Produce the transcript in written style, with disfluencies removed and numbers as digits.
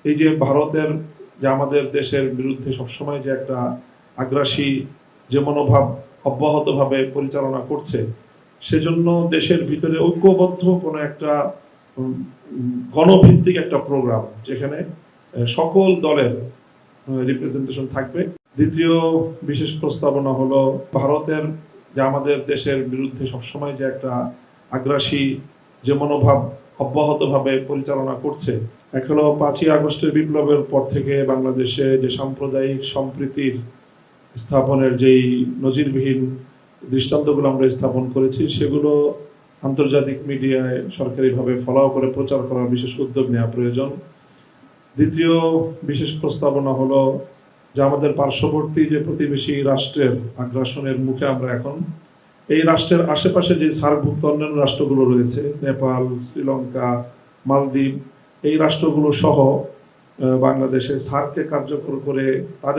এই যে ভারতের যে আমাদের দেশের বিরুদ্ধে সবসময় যে একটা আগ্রাসী যে মনোভাব অব্যাহতভাবে পরিচালনা করছে, সেজন্য দেশের ভিতরে ঐক্যবদ্ধ কোনো একটা গণভিত্তিক একটা প্রোগ্রাম যেখানে সকল দলের রিপ্রেজেন্টেশন থাকবে। দ্বিতীয় বিশেষ প্রস্তাবনা হলো ভারতের যে আমাদের দেশের বিরুদ্ধে সবসময় যে একটা আগ্রাসী যে মনোভাব অব্যাহতভাবে পরিচালনা করছে, এখনো 5ই আগস্টের বিপ্লবের পর থেকে বাংলাদেশে যে সাম্প্রদায়িক সম্প্রীতির স্থাপনের যেই নজিরবিহীন দৃষ্টান্তগুলো আমরা স্থাপন করেছি, সেগুলো আন্তর্জাতিক মিডিয়ায় সরকারিভাবে ফলো করে প্রচার করার বিশেষ উদ্যোগ নেওয়া প্রয়োজন। দ্বিতীয় বিশেষ প্রস্তাবনা হলো যে আমাদের পার্শ্ববর্তী যে প্রতিবেশী রাষ্ট্রের আগ্রাসনের মুখে আমরা এখন এই রাষ্ট্রের আশেপাশে যে সার্কভুক্ত অন্যান্য রাষ্ট্রগুলো রয়েছে, নেপাল, শ্রীলঙ্কা, মালদ্বীপ, এই রাষ্ট্রগুলো সহ বাংলাদেশে সার্ককে কার্যকর করে তাদের